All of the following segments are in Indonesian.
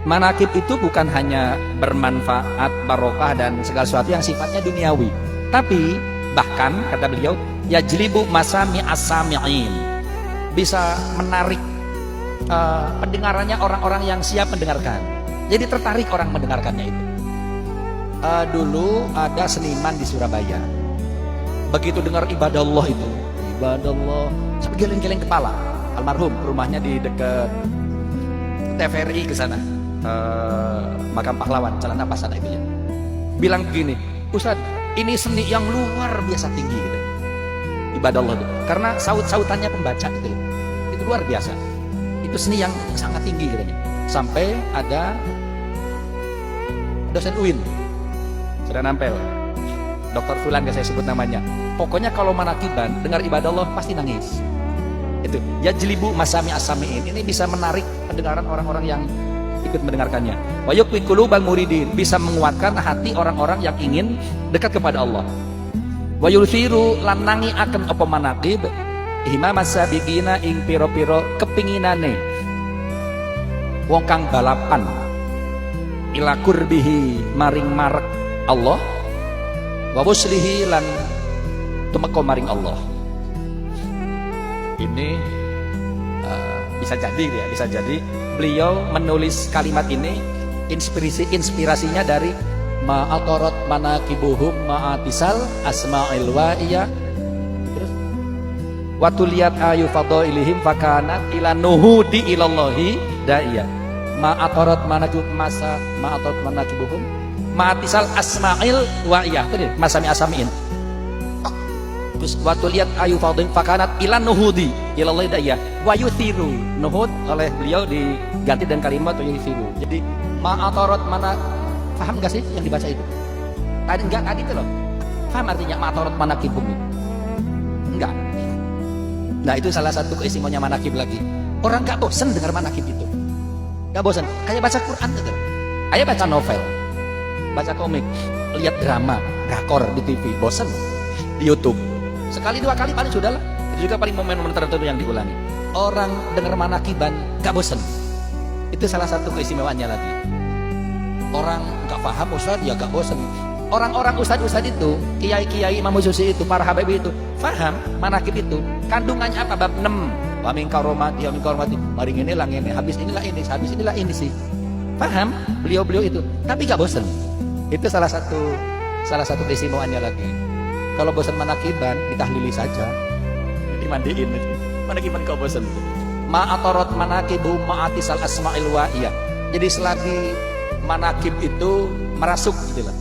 Manakib itu bukan hanya bermanfaat, barokah dan segala sesuatu yang sifatnya duniawi, tapi bahkan kata beliau yajlibu masami as-sami'in, bisa menarik pendengarannya orang-orang yang siap mendengarkan. Jadi tertarik orang mendengarkannya itu. Dulu ada seniman di Surabaya, begitu dengar ibadah Allah itu, ibadah Allah, sampai geleng-geleng kepala. Almarhum, rumahnya di dekat TVRI ke sana, Makam Pahlawan, Jalan apa sana itu ya. Bilang begini, Ustaz, ini seni yang luar biasa tinggi gitu. Ibadah Allah itu, karena saut-sautannya pembaca itu luar biasa. Itu seni yang sangat tinggi katanya. Sampai ada dosen UIN sudah nampel, Dr. Fulan gak saya sebut namanya. Pokoknya kalau manakiban dengar ibadah Allah pasti nangis. Itu yajlibu masami as-sami'in, ini bisa menarik pendengaran orang-orang yang ikut mendengarkannya. Wa yuqwi qulubal muridin, bisa menguatkan hati orang-orang yang ingin dekat kepada Allah. Wa yulfiru lanangi akan apa manakib himamas sabiqina ing piro-piro kepinginane wong kang balapan ila kurbihi maring marek Allah wa wuslihi lan tumeka maring Allah. Ini bisa jadi ya, bisa jadi beliau menulis kalimat ini inspirasinya dari ma'atorot manakibuhum ma'atisal asma'il wa'iyah. Terus watuliyat ayu fadhailihim fakanat ila nuhudi ilallahi da'iyah. Ma'atorot manakibuhum ma'atisal asma'il wa'iyah. Tadi masami asamiin. Terus watuliyat ayu fadhailihim fakanat ila nuhudi ilallahi da'iyah. Wa yuthiru, nuhud oleh beliau diganti dengan kalimat wa yuthiru. Jadi ma'atorot mana, paham gak sih yang dibaca itu? Tadi enggak, tadi itu loh. Paham artinya ma'atorot manakibum itu? Enggak. Nah itu salah satu keistimewaannya manakib lagi. Orang gak bosan dengar manakib itu. Gak bosan. Kayak baca Quran gitu. Kayak baca novel, baca komik, lihat drama, drakor di TV, bosan. Di YouTube sekali dua kali paling sudah lah. Itu juga paling momen-momen tertentu yang diulangi. Orang dengar manakiban gak bosan. Itu salah satu keistimewaannya lagi. Orang gak paham Ustaz ya gak bosan. Orang-orang ustaz-ustaz itu, kiai-kiai Imam Susi itu, para habaib itu paham manakib itu. Kandungannya apa? Bab 6. Wa min karomati wa min karomati. Mari ini lah ini, habis inilah ini, habis inilah ini sih. Paham beliau-beliau itu, tapi gak bosan. Itu salah satu keistimewaannya lagi. Kalau bosan manakiban, ditahlili saja. Dimandiin. Manakiban kau bosan. Ma'atorot manakibu ma'atisal asma'il wa'iyah. Jadi selagi manakib itu merasuk gitu lah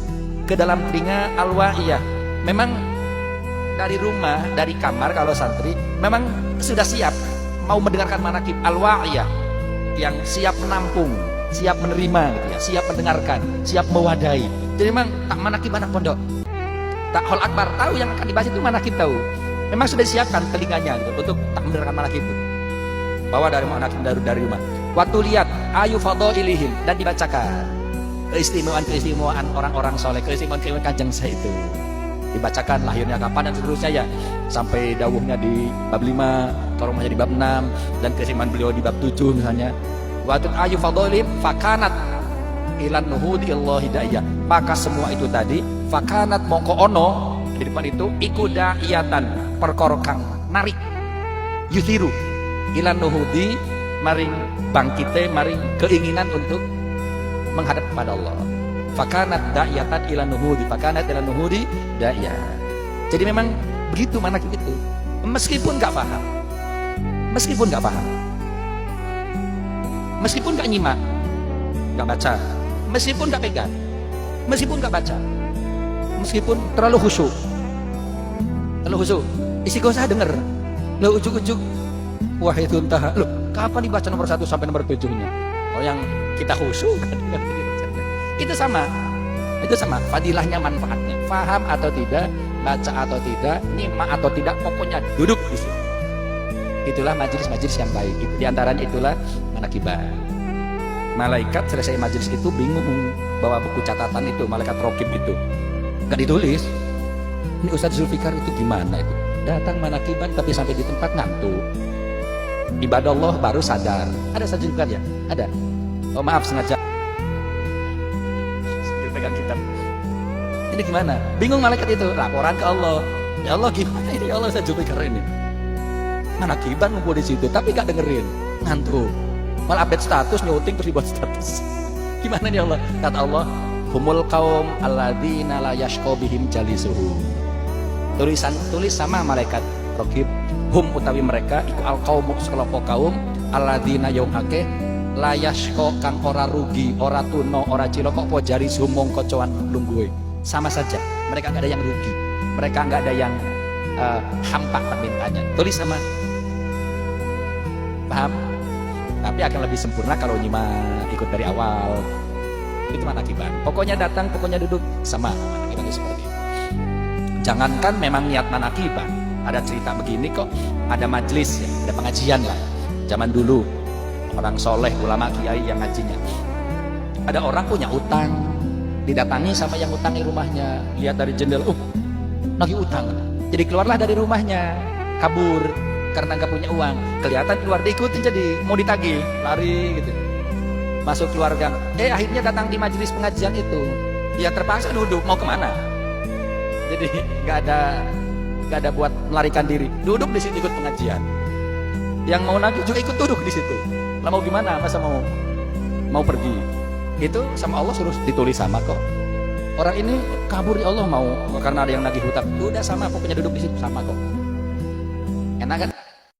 ke dalam telinga al-wa'iyah. Memang dari rumah, dari kamar kalau santri memang sudah siap mau mendengarkan manakib al-wa'iyah yang siap menampung, siap menerima gitu ya, siap mendengarkan, siap mewadahi. Jadi memang tak manakib anak pondok, tak hol akbar tahu yang akan dibahas itu manakib tahu. Memang sudah disiapkan telinganya gitu, untuk tak mendengarkan manakib itu. Bawa dari manakib dari rumah. Waktu lihat ayu fadhailihim dan dibacakan keistimewaan orang-orang soleh, keistimewaan Kanjeng saya itu dibacakan lahirnya kapan dan seterusnya ya, sampai dawuhnya di bab 5, karomahnya di bab 6, dan keistimewaan beliau di bab 7 misalnya. Waktu ayu fadhailihim fakanat ilan nuhudi Allah hidayah, maka semua itu tadi fakanat mongko ono di depan itu iku da'iyatan perkara kang narik yuthiru ilan nuhudi maring bangkite maring keinginan untuk menghadap kepada Allah. Fakanat da'iyatan ila nuhudi, fakanat ila nuhudi da'iyah. Jadi memang begitu manakib itu. Meskipun gak paham, meskipun gak paham, meskipun gak nyimak, gak baca, meskipun gak pegang, meskipun gak baca, meskipun terlalu khusyuk, istighosah denger, lo ujuk-ujuk wahidun taha, lo kapan dibaca nomor 1 sampai nomor 7-nya? Oh yang kita khusyuk itu sama fadilahnya, manfaatnya, paham atau tidak, baca atau tidak, nyimak atau tidak, pokoknya duduk di situ. Itulah majelis-majelis yang baik. Itu diantaranya itulah manakibah. Malaikat selesai majelis itu bingung bawa buku catatan itu, malaikat rokib itu nggak ditulis. Ini Ustaz Zulfikar itu gimana itu? Datang manakiban tapi sampai di tempat ngantuk. Ibadah Allah baru sadar. Ada Ustaz Zulfikar ya? Ada. Oh maaf sengaja. pegang kitab. Ini gimana? Bingung malaikat itu, laporan ke Allah. Ya Allah gimana ini? Ya Allah saya Zulfikar ini. Mana kiban ngumpul di situ, tapi gak dengerin, ngantuk. Malah update status, nyuting terus dibuat status. Gimana nih Allah? Kata Allah, humul kaum alladzina la yashqa bihim jalisuhum. Tulis sama malaikat Raqib, hum utawi mereka iku al qaum sekelompok kaum alladzina yaum akeh la yashqa kang ora rugi, ora tuna, ora cilaka apa jalisuhum mongko coan lungguhe. Sama saja, mereka enggak ada yang rugi. Mereka enggak ada yang hampa permintaannya. Tulis sama. Paham? Tapi akan lebih sempurna kalau nyimak ikut dari awal. Itu manakiban. Pokoknya datang, pokoknya duduk sama manakiban itu seperti itu. Jangankan memang niat manakiban. Ada cerita begini kok, ada majelis ya, ada pengajian lah. Zaman dulu orang soleh, ulama kiai yang ngajinya. Ada orang punya utang, didatangi sama yang utangi rumahnya. Lihat dari jendela, lagi utang. Jadi keluarlah dari rumahnya, kabur. Karena nggak punya uang, kelihatan keluar diikutin, jadi mau ditagih, lari gitu. Masuk keluarga, akhirnya datang di majelis pengajian itu, dia terpaksa duduk, mau kemana? Jadi nggak ada buat melarikan diri, duduk di situ ikut pengajian. Yang mau nagih juga ikut duduk di situ. Lah mau gimana? Masa mau pergi? Itu sama Allah suruh ditulis sama kok. Orang ini kabur ya Allah mau karena ada yang nagih hutang. Udah sama, pokoknya duduk di situ sama kok.